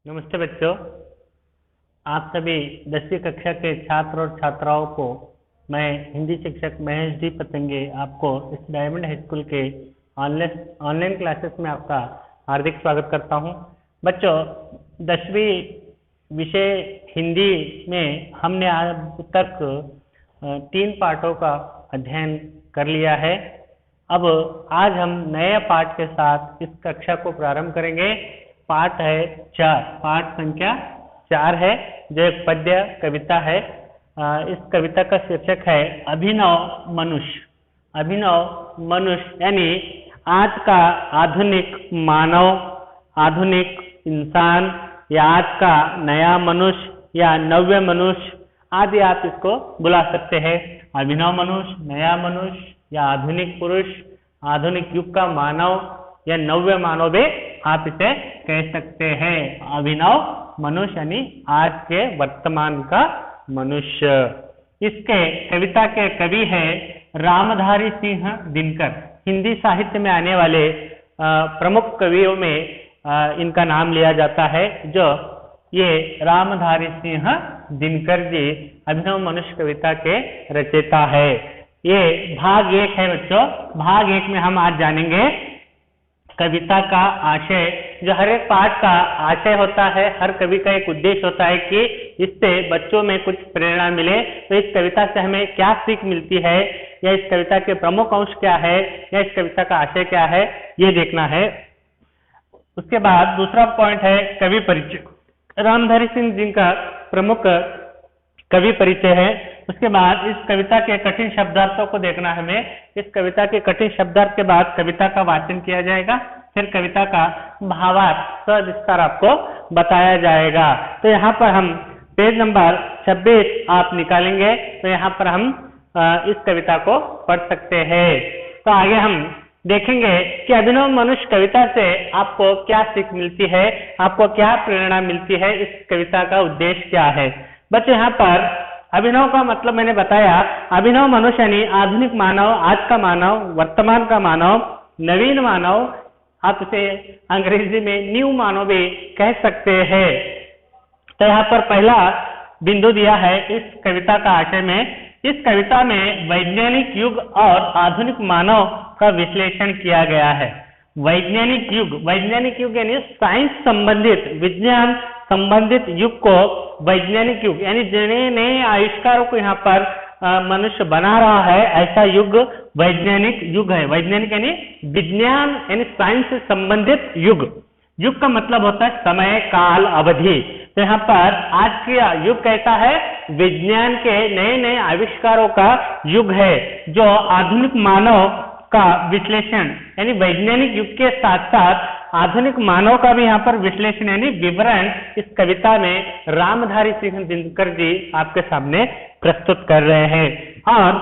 नमस्ते बच्चों। आप सभी 10वीं कक्षा के छात्र और छात्राओं को मैं हिंदी शिक्षक महेश डी पतंगे आपको इस डायमंड हाई स्कूल के ऑनलाइन क्लासेस में आपका हार्दिक स्वागत करता हूं। बच्चों, 10वीं विषय हिंदी में हमने अब तक 3 पाठों का अध्ययन कर लिया है। अब आज हम नए पाठ के साथ इस कक्षा को प्रारंभ करेंगे। पाठ है 4, पाठ संख्या 4 है, जो एक पद्य कविता है। इस कविता का शीर्षक है अभिनव मनुष्य। अभिनव मनुष्य यानी आज का आधुनिक मानव, आधुनिक इंसान, या आज का नया मनुष्य या नव्य मनुष्य आदि आप इसको बुला सकते हैं। अभिनव मनुष्य, नया मनुष्य या आधुनिक पुरुष, आधुनिक युग का मानव या नव्य मानव भी आप इसे कह सकते हैं। अभिनव मनुष्य यानी आज के वर्तमान का मनुष्य। इसके कविता के कवि है रामधारी सिंह दिनकर। हिंदी साहित्य में आने वाले प्रमुख कवियों में इनका नाम लिया जाता है। जो ये रामधारी सिंह दिनकर जी अभिनव मनुष्य कविता के रचयिता है। ये भाग 1 है बच्चों। भाग 1 में हम आज जानेंगे कविता का आशय। जो हर एक पाठ का आशय होता है, हर कवि का एक उद्देश्य होता है कि इससे बच्चों में कुछ प्रेरणा मिले। तो इस कविता से हमें क्या सीख मिलती है, या इस कविता के प्रमुख अंश क्या है, या इस कविता का आशय क्या है, ये देखना है। उसके बाद दूसरा पॉइंट है कवि परिचय। रामधारी सिंह जी का प्रमुख कवि परिचय है। उसके बाद इस कविता के कठिन शब्दार्थों को देखना है हमें। इस कविता के कठिन शब्दार्थ के बाद कविता का वाचन किया जाएगा, फिर कविता का भावार्थ सविस्तार आपको बताया जाएगा। तो यहाँ पर हम पेज नंबर 26 आप निकालेंगे, तो यहाँ पर हम इस कविता को पढ़ सकते हैं। तो आगे हम देखेंगे कि अभिनव मनुष्य कविता से आपको क्या सीख मिलती है, आपको क्या प्रेरणा मिलती है, इस कविता का उद्देश्य क्या है। बच्चों, यहाँ पर अभिनव का मतलब मैंने बताया। अभिनव मनुष्य यानी आधुनिक मानव, आज का मानव, वर्तमान का मानव, नवीन मानव, आप इसे अंग्रेजी में न्यू मानव भी कह सकते हैं। तो यहाँ पर पहला बिंदु दिया है इस कविता का आशय में। इस कविता में वैज्ञानिक युग और आधुनिक मानव का विश्लेषण किया गया है। वैज्ञानिक युग यानी साइंस संबंधित, विज्ञान संबंधित युग को वैज्ञानिक युग यानी नए नए आविष्कारों को यहाँ पर मनुष्य बना रहा है, ऐसा युग वैज्ञानिक युग है। वैज्ञानिक यानी विज्ञान यानी साइंस से संबंधित युग। युग का मतलब होता है समय, काल, अवधि। तो यहाँ पर आज का युग कैसा है? विज्ञान के नए नए आविष्कारों का युग है, जो आधुनिक मानव का विश्लेषण यानी वैज्ञानिक युग के साथ साथ आधुनिक मानव का भी यहाँ पर विश्लेषण यानी विवरण इस कविता में रामधारी सिंह दिनकर जी आपके सामने प्रस्तुत कर रहे हैं। और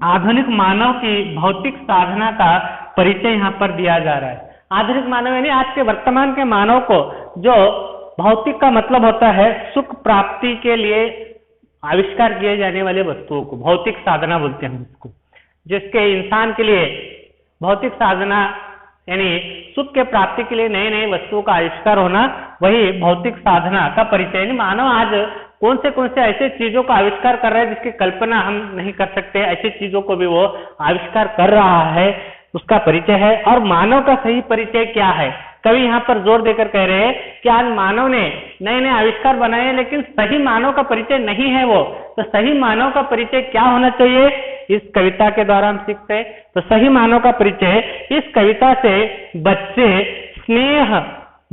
आधुनिक मानव की भौतिक साधना का परिचय यहाँ पर दिया जा रहा है। आधुनिक मानव यानी आज के वर्तमान के मानव को, जो भौतिक का मतलब होता है सुख प्राप्ति के लिए आविष्कार किए जाने वाले वस्तुओं को भौतिक साधना बोलते हैं इसको। जिसके इंसान के लिए भौतिक साधना यानी सुख के प्राप्ति के लिए नए नए वस्तुओं का आविष्कार होना, वही भौतिक साधना का परिचय। यानी मानव आज कौन से ऐसे चीजों का आविष्कार कर रहा है जिसकी कल्पना हम नहीं कर सकते, ऐसी चीजों को भी वो आविष्कार कर रहा है, उसका परिचय है। और मानव का सही परिचय क्या है? कवि यहाँ पर जोर देकर कह रहे हैं कि आज मानव ने नए नए आविष्कार बनाए हैं, लेकिन सही मानव का परिचय नहीं है वो। तो सही मानव का परिचय क्या होना चाहिए, इस कविता के द्वारा हम सीखते हैं। तो सही मानव का परिचय इस कविता से बच्चे स्नेह,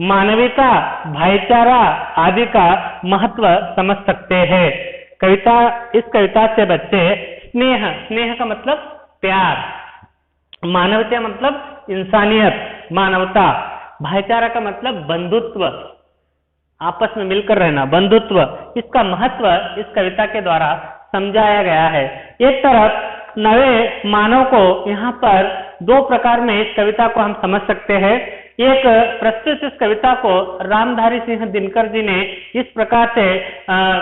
मानवीयता, भाईचारा आदि का महत्व समझ सकते हैं। इस कविता से बच्चे स्नेह का मतलब प्यार, मानवता मतलब इंसानियत, मानवता, भाईचारा का मतलब बंधुत्व, आपस में मिलकर रहना, बंधुत्व, इसका महत्व इस कविता के द्वारा समझाया गया है। एक तरफ नए मानव को यहाँ पर 2 प्रकार में इस कविता को हम समझ सकते हैं। एक प्रस्तुत इस कविता को रामधारी सिंह दिनकर जी ने इस प्रकार से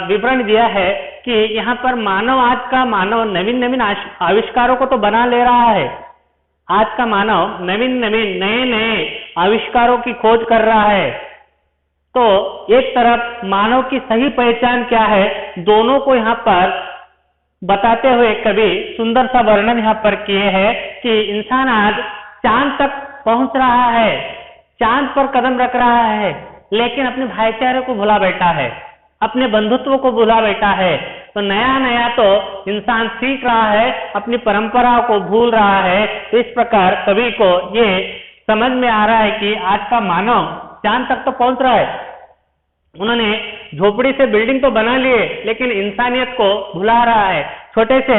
विवरण दिया है कि यहाँ पर मानव, आज का मानव नवीन आविष्कारों को तो बना ले रहा है। आज का मानव नए नए आविष्कारों की खोज कर रहा है। तो एक तरफ मानव की सही पहचान क्या है, दोनों को यहाँ पर बताते हुए कवि सुंदर सा वर्णन यहाँ पर किए हैं कि इंसान आज चांद तक पहुंच रहा है, चांद पर कदम रख रहा है, लेकिन अपने भाईचारे को भुला बैठा है, अपने बंधुत्व को भुला बैठा है। तो नया नया तो इंसान सीख रहा है, अपनी परंपराओं को भूल रहा है। तो इस प्रकार कवि को ये समझ में आ रहा है कि आज का मानव चांद तक तो पहुंच रहा है, उन्होंने झोपड़ी से बिल्डिंग तो बना लिए, लेकिन इंसानियत को भुला रहा है। छोटे से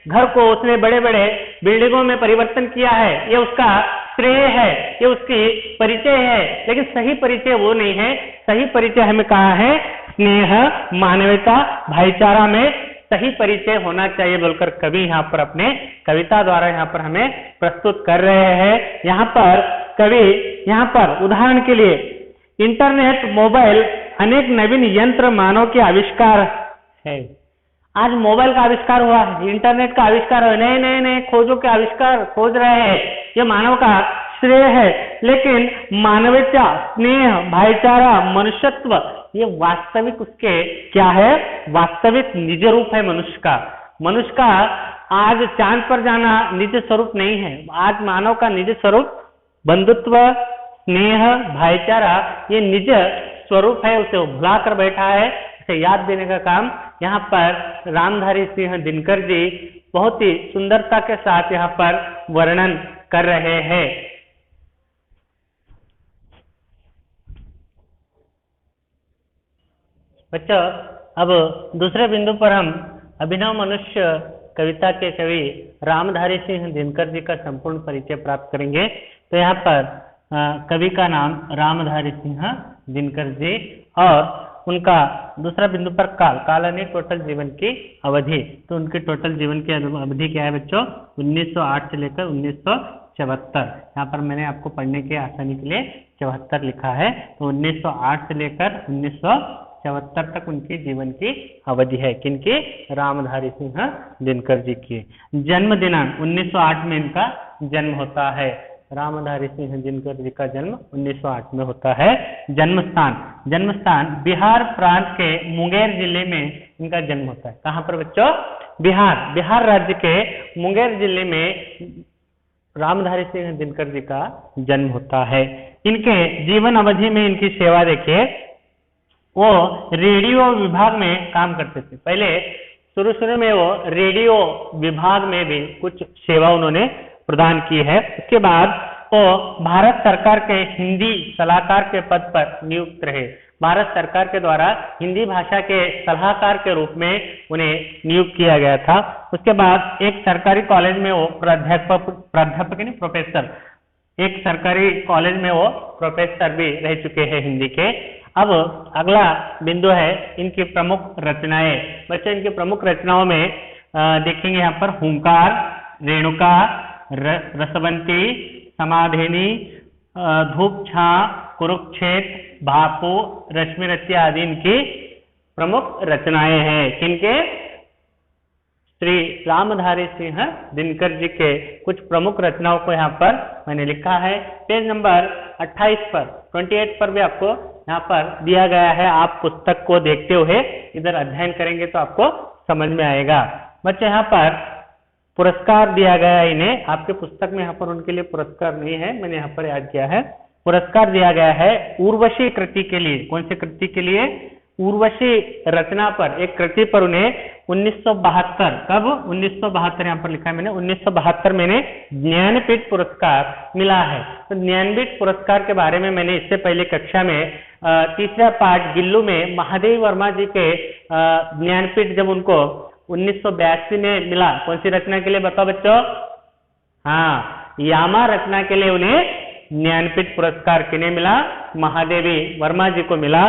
घर को उसने बड़े बड़े बिल्डिंगों में परिवर्तन किया है, ये उसका श्रेय है, ये उसकी परिचय है, लेकिन सही परिचय वो नहीं है। सही परिचय हमें कहा है स्नेह, मानवता, भाईचारा में सही परिचय होना चाहिए बोलकर कवि यहाँ पर अपने कविता द्वारा यहाँ पर हमें प्रस्तुत कर रहे हैं। यहाँ पर कवि यहाँ पर उदाहरण के लिए इंटरनेट, मोबाइल, अनेक नवीन यंत्र मानव के आविष्कार है। आज मोबाइल का आविष्कार हुआ है, इंटरनेट का आविष्कार हुआ, नए नए नए खोजों के आविष्कार खोज रहे हैं, ये मानव का श्रेय है। लेकिन मानवता, स्नेह, भाईचारा, मनुष्यत्व, ये वास्तविक उसके क्या है, वास्तविक निज रूप है मनुष्य का। मनुष्य का आज चांद पर जाना निज स्वरूप नहीं है। आज मानव का निज स्वरूप बंधुत्व, स्नेह, भाईचारा, ये निज स्वरूप है, उसे भुला कर बैठा है। उसे याद देने का काम यहाँ पर रामधारी सिंह दिनकर जी बहुत ही सुंदरता के साथ यहाँ पर वर्णन कर रहे हैं। बच्चों, अब दूसरे बिंदु पर हम अभिनव मनुष्य कविता के कवि रामधारी सिंह दिनकर जी का संपूर्ण परिचय प्राप्त करेंगे। तो यहाँ पर कवि का नाम रामधारी सिंह दिनकर जी, और उनका दूसरा बिंदु पर काल यानी टोटल जीवन की अवधि। तो उनके टोटल जीवन की अवधि क्या है बच्चों, 1908 से लेकर 1974। यहाँ पर मैंने आपको पढ़ने के आसानी के लिए 74 लिखा है। तो 1908 से लेकर 1974 तक उनकी जीवन की अवधि है। किनकी, रामधारी सिंह दिनकर जी की। जन्म दिनांक 1908 में इनका जन्म होता है। रामधारी सिंह दिनकर जी का जन्म 1908 में होता है। जन्म स्थान बिहार प्रांत के मुंगेर जिले में इनका जन्म होता है। कहाँ पर बच्चों, बिहार राज्य के मुंगेर जिले में रामधारी सिंह दिनकर जी का जन्म होता है। इनके जीवन अवधि में इनकी सेवा देखिए, वो रेडियो विभाग में काम करते थे। पहले शुरू में वो रेडियो विभाग में भी कुछ सेवा उन्होंने प्रदान की है। उसके बाद वो भारत सरकार के हिंदी सलाहकार के पद पर नियुक्त रहे। भारत सरकार के द्वारा हिंदी भाषा के सलाहकार के रूप में उन्हें नियुक्त किया गया था। उसके बाद एक सरकारी कॉलेज में वो प्राध्यापक नहीं, प्रोफेसर, एक सरकारी कॉलेज में वो प्रोफेसर भी रह चुके हैं हिंदी के। अब अगला बिंदु है इनकी प्रमुख रचनाएं। बच्चों, इनकी प्रमुख रचनाओं में देखेंगे यहाँ पर हुंकार, रेणुका, रसवंती, समाधिनी, धूप छां, कुरुक्षेत्र, भापू, रश्मि रत्या आदि इनकी प्रमुख रचनाएं हैं। किनके, श्री रामधारी सिंह दिनकर जी के कुछ प्रमुख रचनाओं को यहाँ पर मैंने लिखा है। पेज नंबर 28 पर 28 पर भी आपको यहाँ पर दिया गया है। आप पुस्तक को देखते हुए इधर अध्ययन करेंगे तो आपको समझ में आएगा। बच्चे, यहाँ पर पुरस्कार दिया गया है इन्हें। आपके पुस्तक में यहाँ पर उनके लिए पुरस्कार नहीं है, मैंने यहाँ पर याद किया है। पुरस्कार दिया गया है उर्वशी कृति के लिए। कौन सी कृति के लिए, उर्वशी रचना पर, एक कृति पर उन्हें 1972, कब 1972 यहाँ पर लिखा है मैंने, 1972 में ज्ञानपीठ पुरस्कार मिला है। तो ज्ञानपीठ पुरस्कार के बारे में मैंने इससे पहले कक्षा में तीसरा पाठ गिल्लू में महादेव वर्मा जी के ज्ञानपीठ जब उनको 1982 में मिला, कौन सी रचना के लिए बताओ बच्चों, हाँ, यामा रचना के लिए उन्हें ज्ञानपीठ पुरस्कार किन्हें मिला, महादेवी वर्मा जी को मिला।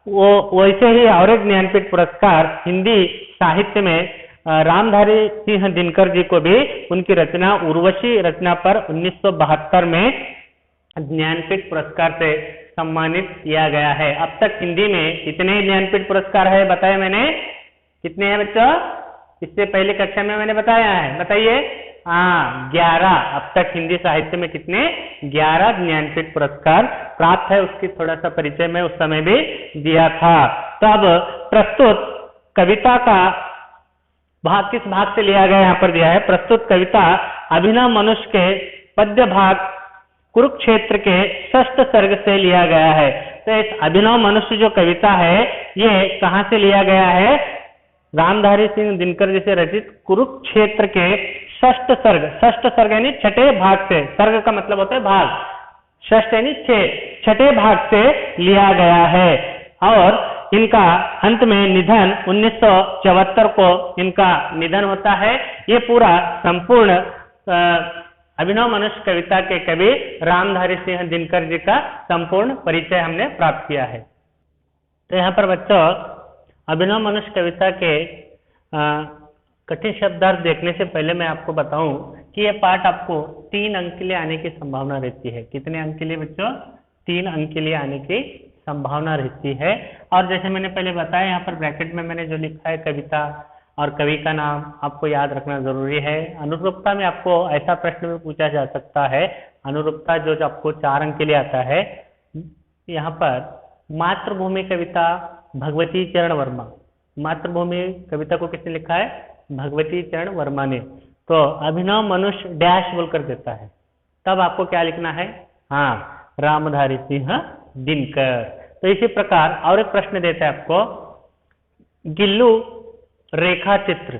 वो वैसे ही और एक ज्ञानपीठ पुरस्कार हिंदी साहित्य में रामधारी सिंह दिनकर जी को भी उनकी रचना उर्वशी रचना पर 1972 में ज्ञानपीठ पुरस्कार से सम्मानित किया गया है। अब तक हिंदी में कितने ज्ञानपीठ पुरस्कार है बताया मैंने, कितने हैं बच्चों, इससे पहले कक्षा में मैंने बताया है, बताइए हाँ 11, अब तक हिंदी साहित्य में कितने 11 ज्ञानपीठ पुरस्कार प्राप्त है, उसकी थोड़ा सा परिचय मैं उस समय भी दिया था। तो अब प्रस्तुत कविता का भाग किस भाग से लिया गया यहाँ पर दिया है। प्रस्तुत कविता अभिनव मनुष्य के पद्य भाग कुरुक्षेत्र के षष्ठ सर्ग से लिया गया है। तो इस अभिनव मनुष्य जो कविता है ये कहाँ से लिया गया है, रामधारी सिंह दिनकर जी से रचित कुरुक्षेत्र के षष्ठ सर्ग यानी छठे भाग से, सर्ग का मतलब होता है भाग, षष्ठ यानी छठे भाग से लिया गया है। और इनका अंत में निधन 1974 को इनका निधन होता है। ये पूरा संपूर्ण अभिनव मनुष्य कविता के कवि रामधारी सिंह दिनकर जी का संपूर्ण परिचय हमने प्राप्त किया है। तो यहाँ पर बच्चों अभिनव मनुष्य कविता के कठिन शब्दार्थ देखने से पहले मैं आपको बताऊं कि यह पाठ आपको 3 अंक के लिए आने की संभावना रहती है। कितने अंक के लिए बच्चों, 3 अंक के लिए आने की संभावना रहती है। और जैसे मैंने पहले बताया यहाँ पर ब्रैकेट में मैंने जो लिखा है कविता और कवि का नाम आपको याद रखना जरूरी है। अनुरूपता में आपको ऐसा प्रश्न भी पूछा जा सकता है, अनुरूपता जो आपको 4 अंक के लिए आता है। यहाँ पर मातृभूमि कविता भगवती चरण वर्मा, मातृभूमि कविता को किसने लिखा है, भगवती चरण वर्मा ने। तो अभिनव मनुष्य डैश बोलकर देता है, तब आपको क्या लिखना है, हाँ रामधारी सिंह दिनकर। तो इसी प्रकार और एक प्रश्न देता है आपको, गिल्लू रेखा चित्र,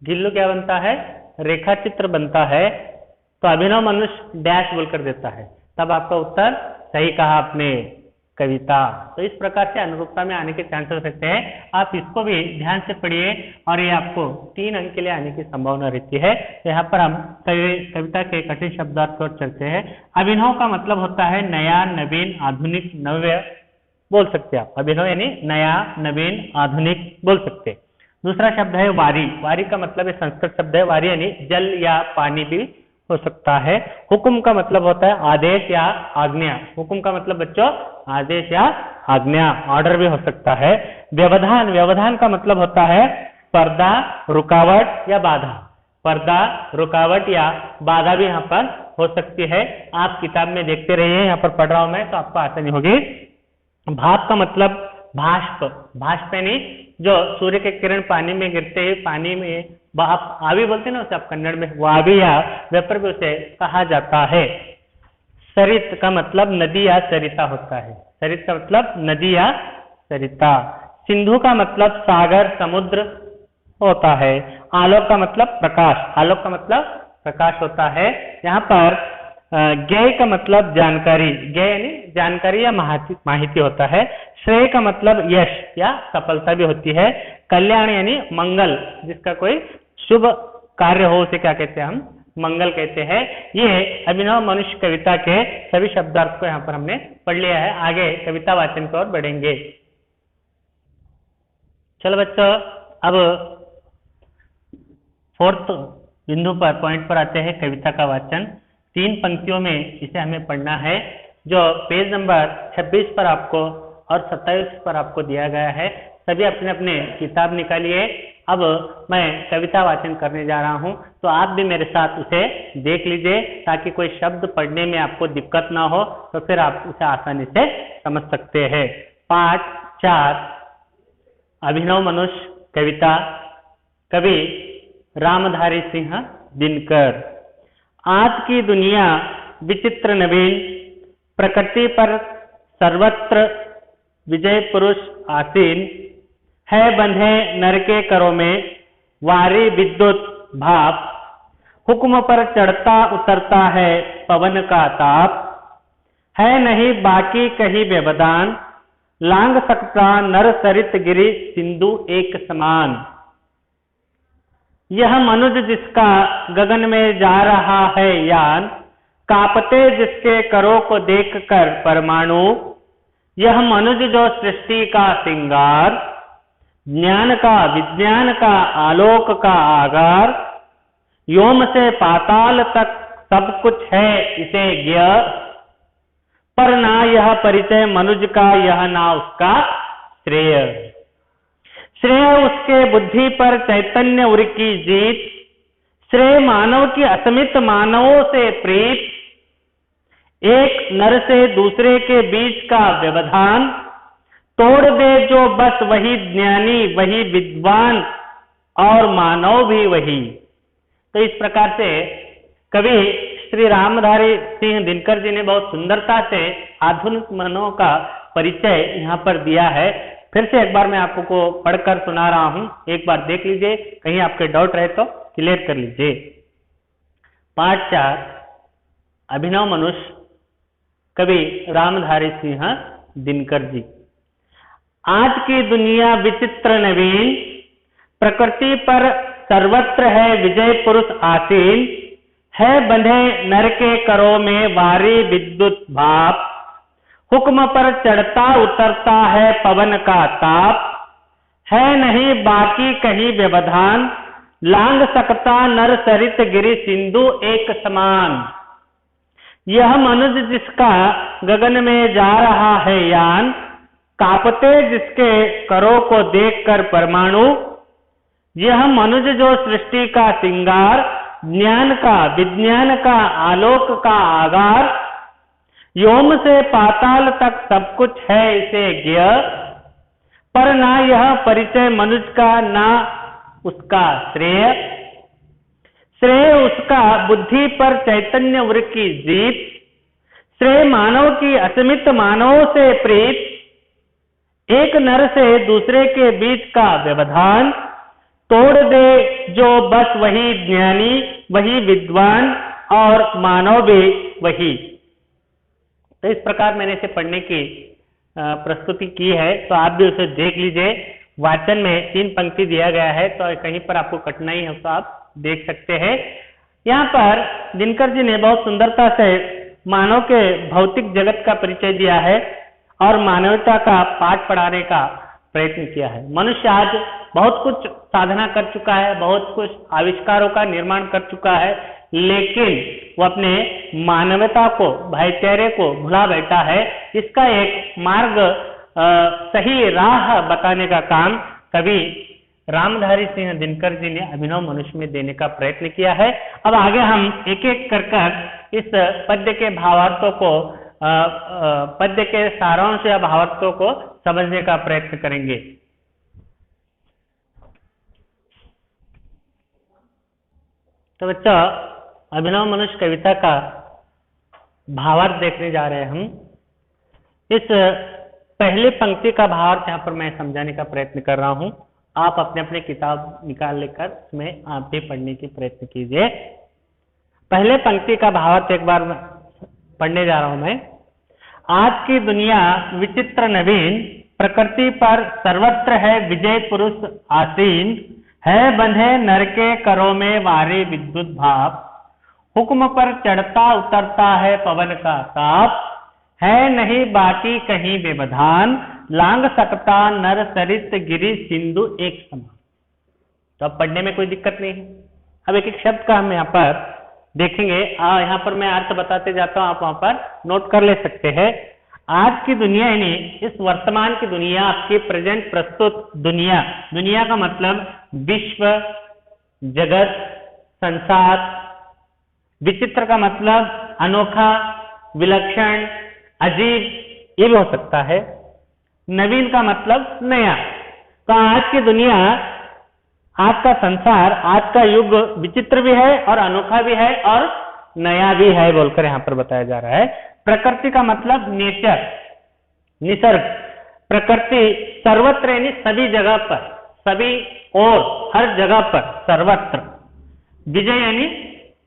गिल्लू क्या बनता है, रेखा चित्र बनता है। तो अभिनव मनुष्य डैश बोलकर देता है, तब आपका उत्तर सही कहा आपने, कविता। तो इस प्रकार से अनुरूपता में आने के चांसेस रहते हैं। आप इसको भी ध्यान से पढ़िए और ये आपको 3 अंक के लिए आने की संभावना रहती है। यहाँ पर हम कविता के कठिन शब्दार्थ को चलते हैं। अभिनव का मतलब होता है नया, नवीन, आधुनिक, नव्य बोल सकते हैं आप। अभिनव यानी नया, नवीन, आधुनिक बोल सकते हैं। दूसरा शब्द है वारी, वारी का मतलब है संस्कृत शब्द है, वारी यानी जल या पानी भी हो सकता है। हुक्म का मतलब होता है आदेश या आज्ञा, हुक्म का मतलब बच्चों आदेश या आज्ञा, ऑर्डर भी हो सकता है। व्यवधान, व्यवधान का मतलब होता है पर्दा, रुकावट या बाधा, पर्दा, रुकावट या बाधा भी यहाँ पर हो सकती है। आप किताब में देखते रहिए, यहाँ पर पढ़ रहा हूं मैं तो आपको आसानी होगी। भाप का मतलब भाष्प, भाष्प यानी जो सूर्य के किरण पानी में गिरते हैं, पानी में भाप, आवी बोलते हैं ना उसे आप कन्नड़ में, वो आवी या वेपर भी उसे कहा जाता है। सरित का मतलब नदी या सरिता होता है, सरित का मतलब नदी या सरिता। सिंधु का मतलब सागर, समुद्र होता है। आलोक का मतलब प्रकाश, आलोक का मतलब प्रकाश होता है। यहाँ पर ज्ञेय का मतलब जानकारी, ज्ञेय यानी जानकारी या माहिती होता है। श्रेय का मतलब यश या सफलता भी होती है। कल्याण यानी मंगल, जिसका कोई शुभ कार्य हो उसे क्या कहते हैं हम, मंगल कहते हैं। ये अभिनव मनुष्य कविता के सभी शब्दार्थ को यहाँ पर हमने पढ़ लिया है। आगे कविता वाचन की ओर बढ़ेंगे। चलो बच्चों, अब 4th बिंदु पर, पॉइंट पर आते हैं, कविता का वाचन। 3 पंक्तियों में इसे हमें पढ़ना है, जो पेज नंबर 26 पर आपको और 27 पर आपको दिया गया है। सभी अपने अपने किताब निकालिए। अब मैं कविता वाचन करने जा रहा हूं, तो आप भी मेरे साथ उसे देख लीजिए, ताकि कोई शब्द पढ़ने में आपको दिक्कत ना हो, तो फिर आप उसे आसानी से समझ सकते हैं। पाठ 4, अभिनव मनुष्य कविता, कवि रामधारी सिंह दिनकर। आज की दुनिया विचित्र नवीन, प्रकृति पर सर्वत्र विजय पुरुष आसीन है, बंधे नर के करों में वारी विद्युत भाप, हुक्म पर चढ़ता उतरता है पवन का ताप, है नहीं बाकी कहीं व्यवधान, लांग सकता नर सरित गिरि सिंधु एक समान। यह मनुज जिसका गगन में जा रहा है यान, कांपते जिसके करों को देखकर परमाणु, यह मनुज जो सृष्टि का श्रृंगार, ज्ञान का विज्ञान का आलोक का आगार, व्योम से पाताल तक सब कुछ है इसे ज्ञ, पर ना यह परिचय मनुज का, यह ना उसका श्रेय। श्रेय उसके बुद्धि पर चैतन्य उर की जीत, श्रेय मानव की असमित मानवों से प्रीत, एक नर से दूसरे के बीच का व्यवधान, तोड़ दे जो बस वही ज्ञानी वही विद्वान और मानव भी वही। तो इस प्रकार से कवि श्री रामधारी सिंह दिनकर जी ने बहुत सुंदरता से आधुनिक मानव का परिचय यहाँ पर दिया है। फिर से एक बार मैं आपको पढ़कर सुना रहा हूं, एक बार देख लीजिए, कहीं आपके डाउट रहे तो क्लियर कर लीजिए। पाठ 4, अभिनव मनुष्य, कवि रामधारी सिंह दिनकर जी। आज की दुनिया विचित्र नवीन, प्रकृति पर सर्वत्र है विजय पुरुष आसीन, है बंधे नर के करों में वारी विद्युत भाप, हुक्म पर चढ़ता उतरता है पवन का ताप, है नहीं बाकी कहीं व्यवधान, लांग सकता नर सरित गिरि सिंधु एक समान। यह मनुज जिसका गगन में जा रहा है यान, कांपते जिसके करों को देखकर परमाणु, यह मनुज जो सृष्टि का सिंगार, ज्ञान का विज्ञान का आलोक का आगार, व्योम से पाताल तक सब कुछ है इसे ज्ञेय, पर ना यह परिचय मनुष्य का ना उसका श्रेय, श्रेय उसका बुद्धि पर चैतन्य वृक्ष की जीत, श्रेय मानव की असमित मानवों से प्रीत, एक नर से दूसरे के बीच का व्यवधान, तोड़ दे जो बस वही ज्ञानी वही विद्वान और मानव भी वही। तो इस प्रकार मैंने इसे पढ़ने की प्रस्तुति की है, तो आप भी उसे देख लीजिए। वाचन में 3 पंक्ति दिया गया है, तो कहीं पर आपको कठिनाई हो तो आप देख सकते हैं। यहाँ पर दिनकर जी ने बहुत सुंदरता से मानव के भौतिक जगत का परिचय दिया है और मानवता का पाठ पढ़ाने का प्रयत्न किया है। मनुष्य आज बहुत कुछ साधना कर चुका है, बहुत कुछ आविष्कारों का निर्माण कर चुका है, लेकिन वो अपने मानवता को, भाईचारे को भुला बैठा है। इसका एक मार्ग, सही राह बताने का काम कवि रामधारी सिंह दिनकर जी ने अभिनव मनुष्य में देने का प्रयत्न किया है। अब आगे हम एक एक कर इस पद्य के भावार्थों को, पद्य के सारांश या भावार्थों को समझने का प्रयत्न करेंगे। तो बच्चों, अभिनव मनुष्य कविता का भावार्थ देखने जा रहे हैं हम। इस पहली पंक्ति का भावार्थ यहाँ पर मैं समझाने का प्रयत्न कर रहा हूँ। आप अपने अपने किताब निकाल लेकर उसमें आप भी पढ़ने की प्रयत्न कीजिए। पहले पंक्ति का भावार्थ एक बार पढ़ने जा रहा हूं मैं। आज की दुनिया विचित्र नवीन, प्रकृति पर सर्वत्र है विजय पुरुष आसीन, है बंधे नर के करों में वारी विद्युत भाप, हुक्म पर चढ़ता उतरता है पवन का ताप, है नहीं बाकी कहीं व्यवधान, लांग सकता नर सरित गिरि सिंधु एक समान। तो अब पढ़ने में कोई दिक्कत नहीं है। अब एक एक शब्द का हम यहाँ पर देखेंगे। यहाँ पर मैं अर्थ बताते जाता हूँ, आप वहां पर नोट कर ले सकते हैं। आज की दुनिया यानी इस वर्तमान की दुनिया, आपकी प्रेजेंट प्रस्तुत दुनिया, दुनिया का मतलब विश्व, जगत, संसार। विचित्र का मतलब अनोखा, विलक्षण, अजीब, ये भी हो सकता है। नवीन का मतलब नया। तो आज की दुनिया, आज का संसार, आज का युग विचित्र भी है और अनोखा भी है और नया भी है बोलकर यहाँ पर बताया जा रहा है। प्रकृति का मतलब नेचर, निसर्ग। प्रकृति सर्वत्र यानी सभी जगह पर, सभी और हर जगह पर, सर्वत्र। विजय यानी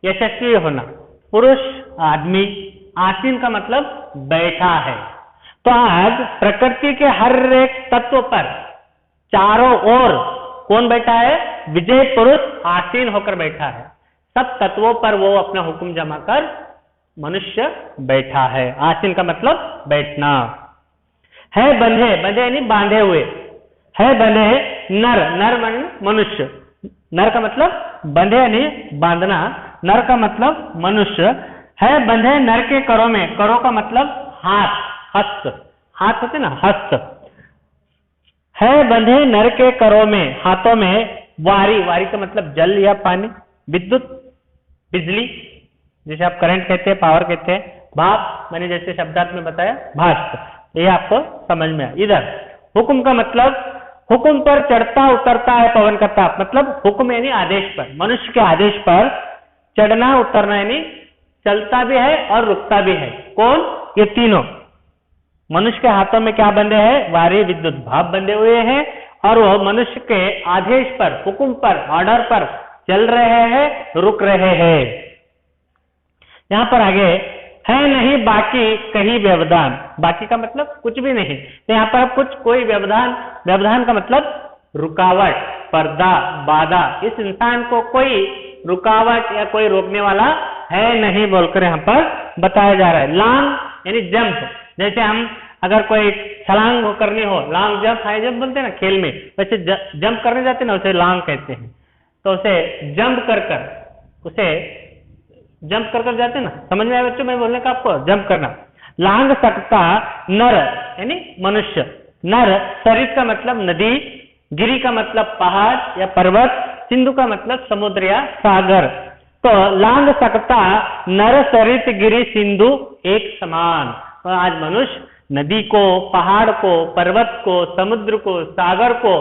यशस्वी होना। पुरुष आदमी। आसीन का मतलब बैठा है। तो आज प्रकृति के हर एक तत्व पर चारों ओर कौन बैठा है? विजय पुरुष आसीन होकर बैठा है। सब तत्वों पर वो अपना हुक्म जमा कर मनुष्य बैठा है। आसीन का मतलब बैठना है। बंधे, बंधे यानी बांधे हुए है। बंधे नर, नर मनुष्य। नर का मतलब बंधे यानी बांधना। नर का मतलब मनुष्य है। बंधे नर के करों में। करों का मतलब हाथ, हस्त। हाथ होते ना, हस्त। है बंधे नर के करों में, हाथों में। वारी, वारी का मतलब जल या पानी। विद्युत बिजली, जिसे आप करंट कहते हैं, पावर कहते हैं। भाप, मैंने जैसे शब्दार्थ में बताया भाष्प, ये आपको समझ में आया। इधर हुक्म का मतलब, हुक्म पर चढ़ता उतरता है पवन का ताप, मतलब हुक्म यानी आदेश पर, मनुष्य के आदेश पर चढ़ना उतरना यानी चलता भी है और रुकता भी है। कौन? ये तीनों। मनुष्य के हाथों में क्या बंधे हैं? वारी विद्युत भाप बंधे हुए हैं, और वो मनुष्य के आदेश पर, हुक्म पर, ऑर्डर पर चल रहे हैं, रुक रहे हैं। यहां पर आगे है नहीं बाकी कहीं व्यवधान, बाकी का मतलब कुछ भी नहीं, तो यहां पर कुछ कोई व्यवधान, व्यवधान का मतलब रुकावट, पर्दा, बाधा, इस इंसान को कोई रुकावट या कोई रोकने वाला है नहीं बोलकर यहां पर बताया जा रहा है। लॉन्ग यानी जंप, जैसे हम अगर कोई छलांग करनी हो, लॉन्ग जंप, हाई जंप बोलते हैं ना खेल में, वैसे जंप करने जाते हैं ना, उसे लॉन्ग कहते हैं। तो उसे जंप कर कर, उसे जंप कर कर जाते हैं ना, समझ में आया बच्चों मैं बोलने का आपको? जंप करना। लांग सकता नर यानी मनुष्य, नर, सरित का मतलब नदी, गिरी का मतलब पहाड़ या पर्वत, सिंधु का मतलब समुद्र या सागर। तो लांग सकता नर सरित गिरी सिंधु एक समान। तो आज मनुष्य नदी को, पहाड़ को, पर्वत को, समुद्र को, सागर को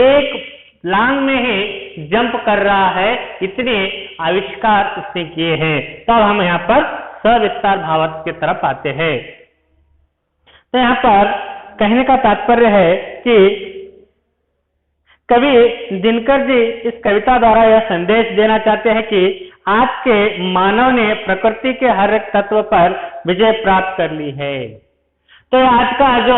एक लांग में ही जंप कर रहा है, इतने आविष्कार उसने किए हैं। तब हम यहाँ पर सविस्तार भावार्थ की तरफ आते हैं। तो यहाँ पर कहने का तात्पर्य है कि कवि दिनकर जी इस कविता द्वारा यह संदेश देना चाहते हैं कि आज के मानव ने प्रकृति के हर एक तत्व पर विजय प्राप्त कर ली है। तो आज का जो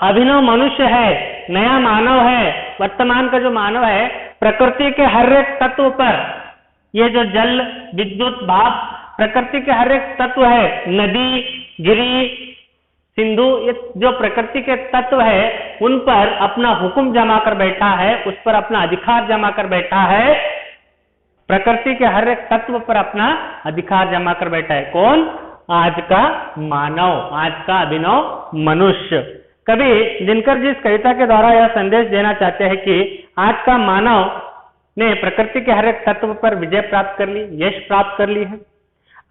अभिनव मनुष्य है, नया मानव है, वर्तमान का जो मानव है, प्रकृति के हर एक तत्व पर, ये जो जल, विद्युत, भाप, प्रकृति के हर एक तत्व है, नदी, गिरी, सिंधु, ये जो प्रकृति के तत्व है, उन पर अपना हुक्म जमा कर बैठा है, उस पर अपना अधिकार जमा कर बैठा है। प्रकृति के हर एक तत्व पर अपना अधिकार जमा कर बैठा है। कौन? आज का मानव, आज का अभिनव मनुष्य। कवि दिनकर जी इस कविता के द्वारा यह संदेश देना चाहते हैं कि आज का मानव ने प्रकृति के हर एक तत्व पर विजय प्राप्त कर ली, यश प्राप्त कर ली है।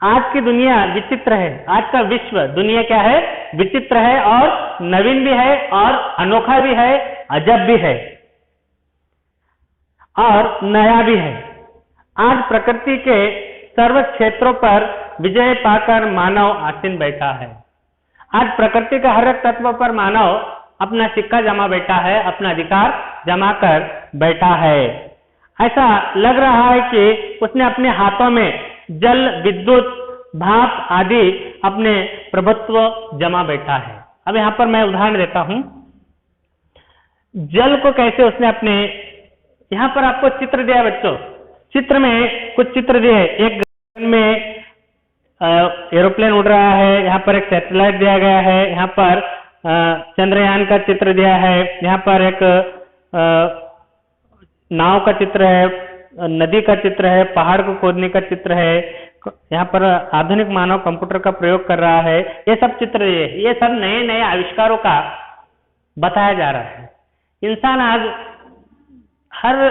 आज की दुनिया विचित्र है, आज का विश्व दुनिया क्या है? विचित्र है, और नवीन भी है, और अनोखा भी है, अजब भी है, और नया भी है। आज प्रकृति के सर्व क्षेत्रों पर विजय पाकर मानव आसीन बैठा है। आज प्रकृति के हर एक तत्व पर मानव अपना सिक्का जमा बैठा है, अपना अधिकार जमा कर बैठा है। ऐसा लग रहा है कि उसने अपने हाथों में जल, विद्युत, भाप आदि अपने प्रभुत्व जमा बैठा है। अब यहां पर मैं उदाहरण देता हूं, जल को कैसे उसने अपने, यहां पर आपको चित्र दिया बच्चों, चित्र में कुछ चित्र दिए, एक में एरोप्लेन उड़ रहा है, यहाँ पर एक सैटेलाइट दिया गया है, यहाँ पर चंद्रयान का चित्र दिया है, यहाँ पर एक नाव का चित्र है, नदी का चित्र है, पहाड़ को खोदने का चित्र है, यहाँ पर आधुनिक मानव कंप्यूटर का प्रयोग कर रहा है। ये सब चित्र, ये सब नए नए आविष्कारों का बताया जा रहा है। इंसान आज हर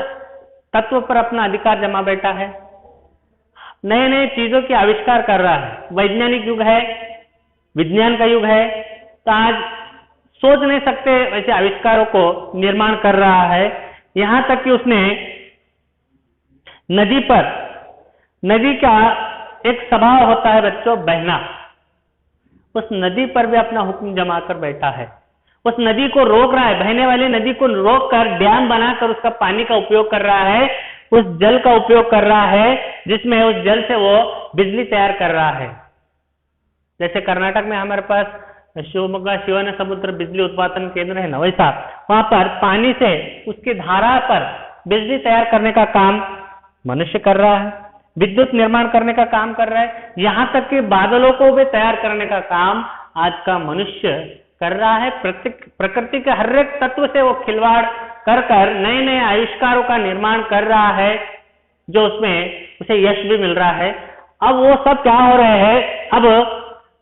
तत्व पर अपना अधिकार जमा बैठा है, नए नए चीजों के आविष्कार कर रहा है। वैज्ञानिक युग है, विज्ञान का युग है, तो आज सोच नहीं सकते वैसे आविष्कारों को निर्माण कर रहा है। यहां तक कि उसने नदी पर, नदी का एक स्वभाव होता है बच्चों बहना, उस नदी पर भी अपना हुक्म जमा कर बैठा है। उस नदी को रोक रहा है, बहने वाली नदी को रोक कर डैम बनाकर उसका पानी का उपयोग कर रहा है, उस जल का उपयोग कर रहा है, जिसमें उस जल से वो बिजली तैयार कर रहा है। जैसे कर्नाटक में हमारे पास शिवमोगा शिवन समुद्र बिजली उत्पादन केंद्र है ना, वैसा वहां पर पानी से उसकी धारा पर बिजली तैयार करने का काम मनुष्य कर रहा है, विद्युत निर्माण करने का काम कर रहा है, यहां तक कि बादलों को भी तैयार करने का काम आज का मनुष्य कर रहा है। प्रकृति के हर एक तत्व से वो खिलवाड़ कर कर नए नए आविष्कारों का निर्माण कर रहा है, जो उसमें उसे यश भी मिल रहा है। अब वो सब क्या हो रहे हैं, अब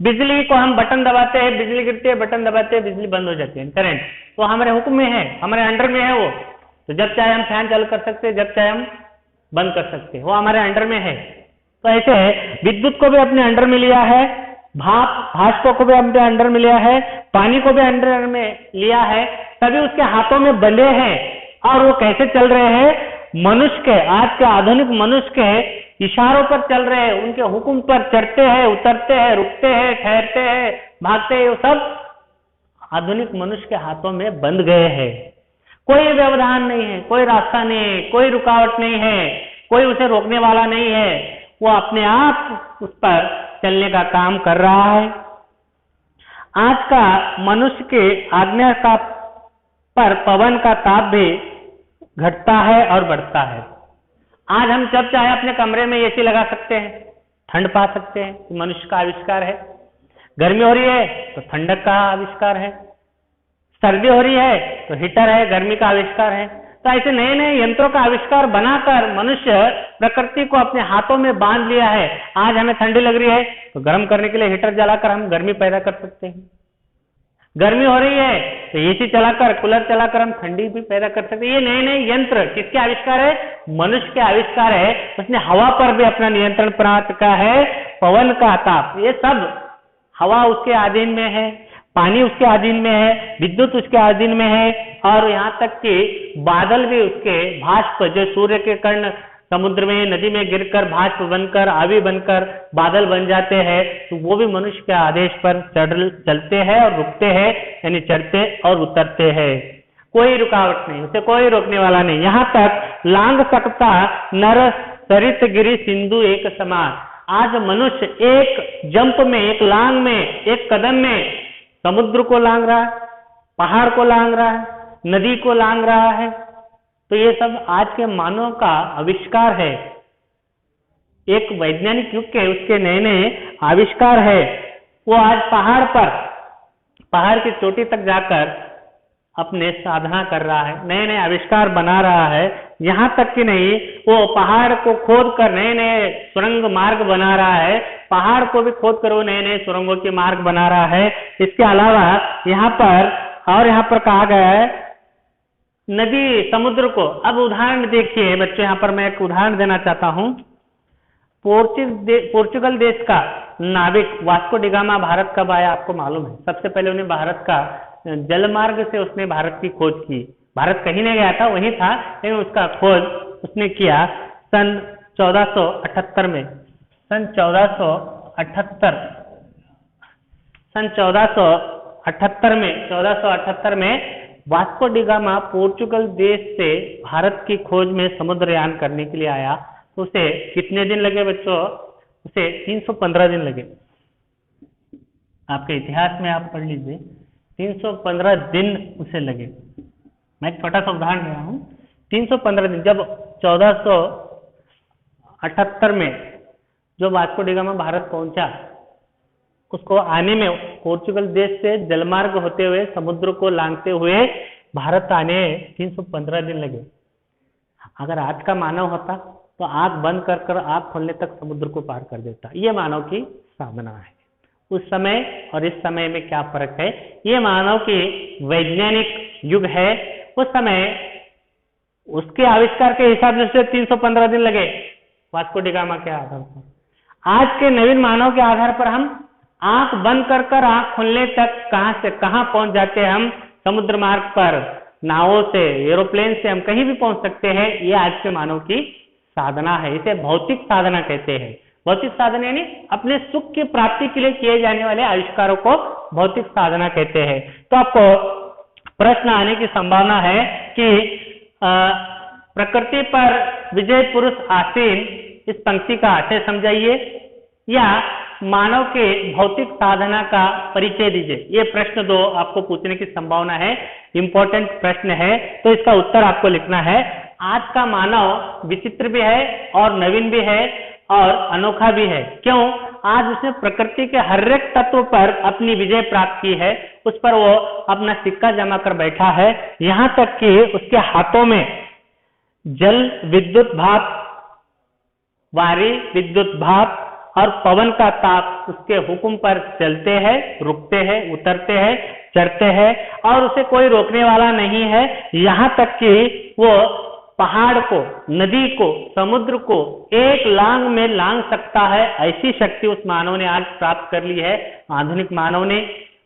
बिजली को हम बटन दबाते हैं, बिजली गिरती है, बटन दबाते हैं, बिजली बंद हो जाती है, करंट तो हमारे हुक्म में है, हमारे अंडर में है वो। तो जब चाहे हम फैन चालू कर सकते हैं, जब चाहे हम बंद कर सकते हैं, वो हमारे अंडर में है। तो ऐसे विद्युत को भी अपने अंडर में लिया है, भाप को भी अपने अंडर में लिया है, पानी को भी अंडर में लिया है, सभी उसके हाथों में बंधे हैं और वो कैसे चल रहे हैं? मनुष्य के, आज के आधुनिक मनुष्य के इशारों पर चल रहे हैं, उनके हुक्म पर चढ़ते हैं, उतरते हैं, रुकते हैं, ठहरते हैं, भागते हैं, वो सब आधुनिक मनुष्य के हाथों में बंध गए हैं। कोई व्यवधान नहीं है, कोई रास्ता नहीं है, कोई रुकावट नहीं है, कोई उसे रोकने वाला नहीं है, वो अपने आप उस पर चलने का काम कर रहा है। आज का मनुष्य के आज्ञा का पर पवन का ताप भी घटता है और बढ़ता है। आज हम जब चाहे अपने कमरे में एसी लगा सकते हैं, ठंड पा सकते हैं, मनुष्य का आविष्कार है। गर्मी हो रही है तो ठंडक का आविष्कार है, सर्दी हो रही है तो हीटर है, गर्मी का आविष्कार है। तो ऐसे नए नए यंत्रों का आविष्कार बनाकर मनुष्य प्रकृति को अपने हाथों में बांध लिया है। आज हमें ठंडी लग रही है तो गर्म करने के लिए हीटर जलाकर हम गर्मी पैदा कर सकते हैं। गर्मी हो रही है तो एसी चलाकर, कूलर चलाकर हम ठंडी भी पैदा कर सकते हैं। ये नए नए यंत्र किसके आविष्कार है? मनुष्य के आविष्कार है। उसने हवा पर भी अपना नियंत्रण प्राप्त किया है, पवन का ताप, ये सब हवा उसके अधीन में है, पानी उसके अधीन में है, विद्युत उसके अधीन में है, और यहाँ तक कि बादल भी उसके, भाष्प जो सूर्य के कण समुद्र में, नदी में गिरकर भाष्प बनकर, आवी बनकर बादल बन जाते हैं, तो वो भी मनुष्य के आदेश पर चलते हैं और रुकते हैं, यानी चढ़ते और उतरते हैं। कोई रुकावट नहीं, उसे कोई रोकने वाला नहीं। यहाँ तक लांग सकता नर सरित गिरि सिंधु एक समान। आज मनुष्य एक जंप में, एक लांग में, एक कदम में समुद्र को लांग रहा है, पहाड़ को लांग रहा है, नदी को लांग रहा है। तो ये सब आज के मानव का आविष्कार है। एक वैज्ञानिक युग के उसके नए नए आविष्कार है। वो आज पहाड़ पर, पहाड़ की चोटी तक जाकर अपने साधना कर रहा है, नए नए आविष्कार बना रहा है। यहाँ तक कि नहीं, वो पहाड़ को खोद कर नए नए सुरंग मार्ग बना रहा है, पहाड़ को भी खोद कर वो नए नए सुरंगों के मार्ग बना रहा है। इसके अलावा यहाँ पर कहा गया है नदी समुद्र को। अब उदाहरण देखिए बच्चों, यहाँ पर मैं एक उदाहरण देना चाहता हूँ। पोर्चुगल देश का नाविक वास्को डी गामा भारत कब आया आपको मालूम है? सबसे पहले उन्हें भारत का जलमार्ग से उसने भारत की खोज की। भारत कहीं नहीं गया था, वहीं था, लेकिन उसका खोज उसने किया सन 1478 में। सन 1478 में वास्को डी गामा पोर्चुगल देश से भारत की खोज में समुद्रयान करने के लिए आया। तो उसे कितने दिन लगे बच्चों? उसे 315 दिन लगे। आपके इतिहास में आप पढ़ लीजिए, 315 दिन उसे लगे। मैं एक छोटा सा उदाहरण दे रहा हूँ। 315 दिन, जब 1478 में जो वास्को डी गामा भारत पहुंचा, उसको आने में पोर्चुगल देश से जलमार्ग होते हुए, समुद्र को लांघते हुए भारत आने 315 दिन लगे। अगर आज का मानव होता तो आंख बंद कर आंख खोलने तक समुद्र को पार कर देता। ये मानव की साधना है। उस समय और इस समय में क्या फर्क है? ये मानव की वैज्ञानिक युग है। उस समय उसके आविष्कार के हिसाब से 315 दिन लगे वास्को डी गामा के आधार पर। आज के नवीन मानव के आधार पर हम आंख बंद कर आंख खोलने तक कहां से कहां पहुंच जाते हैं। हम समुद्र मार्ग पर, नावों से, एरोप्लेन से हम कहीं भी पहुंच सकते हैं। ये आज के मानव की साधना है। इसे भौतिक साधना कहते हैं। भौतिक साधना यानी अपने सुख की प्राप्ति के लिए किए जाने वाले आविष्कारों को भौतिक साधना कहते हैं। तो आपको प्रश्न आने की संभावना है कि प्रकृति पर विजय पुरुष आसीन, इस पंक्ति का आशय समझाइए या मानव के भौतिक साधना का परिचय दीजिए। ये प्रश्न 2 आपको पूछने की संभावना है। इंपॉर्टेंट प्रश्न है, तो इसका उत्तर आपको लिखना है। आज का मानव विचित्र भी है और नवीन भी है और अनोखा भी है। क्यों? आज उसने प्रकृति के हर एक तत्व पर अपनी विजय प्राप्त की है। उस पर वो अपना सिक्का जमा कर बैठा है। यहाँ तक कि उसके हाथों में जल, विद्युत भाप, वारी, विद्युत भाप और पवन का ताप उसके हुक्म पर चलते हैं, रुकते हैं, उतरते हैं, चढ़ते हैं और उसे कोई रोकने वाला नहीं है। यहाँ तक कि वो पहाड़ को, नदी को, समुद्र को एक लांग में लांग सकता है, ऐसी शक्ति उस मानव ने आज प्राप्त कर ली है, आधुनिक मानव ने।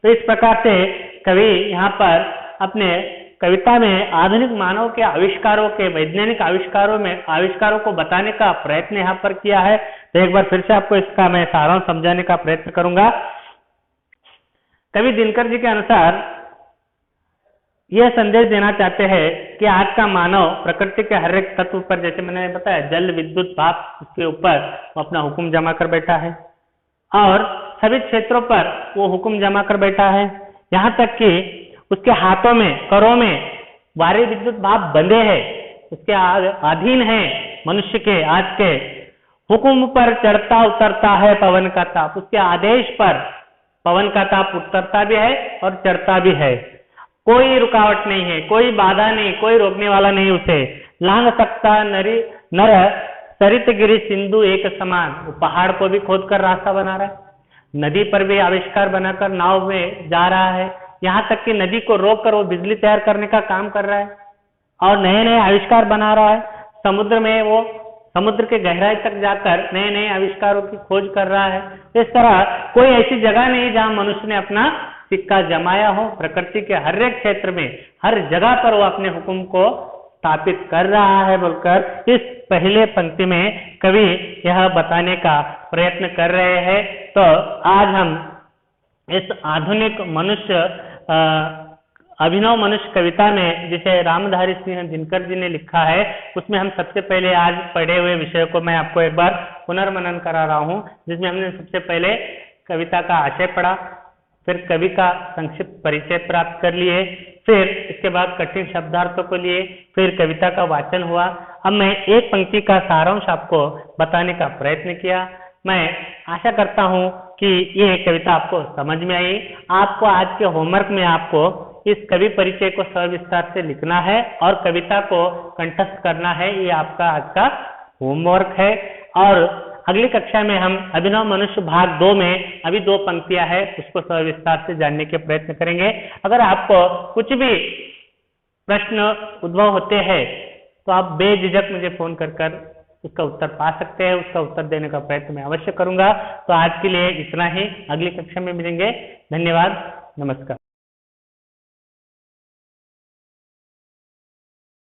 तो इस प्रकार से कवि यहाँ पर अपने कविता में आधुनिक मानव के आविष्कारों के, वैज्ञानिक आविष्कारों को बताने का प्रयत्न यहाँ पर किया है। तो एक बार फिर से आपको इसका मैं सारांश समझाने का प्रयत्न करूंगा। कवि दिनकर जी के अनुसार यह संदेश देना चाहते हैं कि आज का मानव प्रकृति के हर एक तत्व पर, जैसे मैंने बताया जल, विद्युत, भाप, इसके ऊपर वो अपना हुक्म जमा कर बैठा है और सभी क्षेत्रों पर वो हुक्म जमा कर बैठा है। यहाँ तक कि उसके हाथों में, करों में वारे, विद्युत, भाप बंधे हैं, उसके अधीन है मनुष्य के आज के। हुक्म पर चढ़ता उतरता है पवन का ताप, उसके आदेश पर पवन का ताप उतरता भी है और चढ़ता भी है। कोई रुकावट नहीं है, कोई बाधा नहीं, कोई रोकने वाला नहीं उसे। लांग सकता नर सरित गिरि सिंधु एक समान, वो पहाड़ को भी खोद कर रास्ता बना रहा है, नदी पर भी आविष्कार बनाकर नाव में जा रहा है, यहाँ तक कि नदी को रोक कर वो बिजली तैयार करने का काम कर रहा है और नए नए आविष्कार बना रहा है। समुद्र में वो समुद्र के गहराई तक जाकर नए नए आविष्कारों की खोज कर रहा है। इस तरह कोई ऐसी जगह नहीं जहां मनुष्य ने अपना सिक्का जमाया हो। प्रकृति के हर एक क्षेत्र में, हर जगह पर वो अपने हुक्म को स्थापित कर रहा है बोलकर इस पहले पंक्ति में कवि यह बताने का प्रयत्न कर रहे हैं। तो आज हम इस आधुनिक मनुष्य, अभिनव मनुष्य कविता में जिसे रामधारी सिंह दिनकर जी ने लिखा है, उसमें हम सबसे पहले आज पढ़े हुए विषय को मैं आपको एक बार पुनर्मनन करा रहा हूँ, जिसमें हमने सबसे पहले कविता का आशय पढ़ा, फिर कवि का संक्षिप्त परिचय प्राप्त कर लिए, फिर इसके बाद कठिन शब्दार्थों को लिए, फिर कविता का वाचन हुआ। अब मैं एक पंक्ति का सारांश आपको बताने का प्रयत्न किया। मैं आशा करता हूं कि ये कविता आपको समझ में आई। आपको आज के होमवर्क में आपको इस कवि परिचय को सविस्तार से लिखना है और कविता को कंठस्थ करना है। ये आपका आज का होमवर्क है। और अगली कक्षा में हम अभिनव मनुष्य भाग 2 में अभी 2 पंक्तियां हैं, उसको सविस्तार से जानने के प्रयत्न करेंगे। अगर आपको कुछ भी प्रश्न उद्भव होते हैं तो आप बेझिझक मुझे फोन कर उसका उत्तर पा सकते हैं। उसका उत्तर देने का प्रयत्न मैं अवश्य करूंगा। तो आज के लिए इतना ही, अगली कक्षा में मिलेंगे। धन्यवाद, नमस्कार।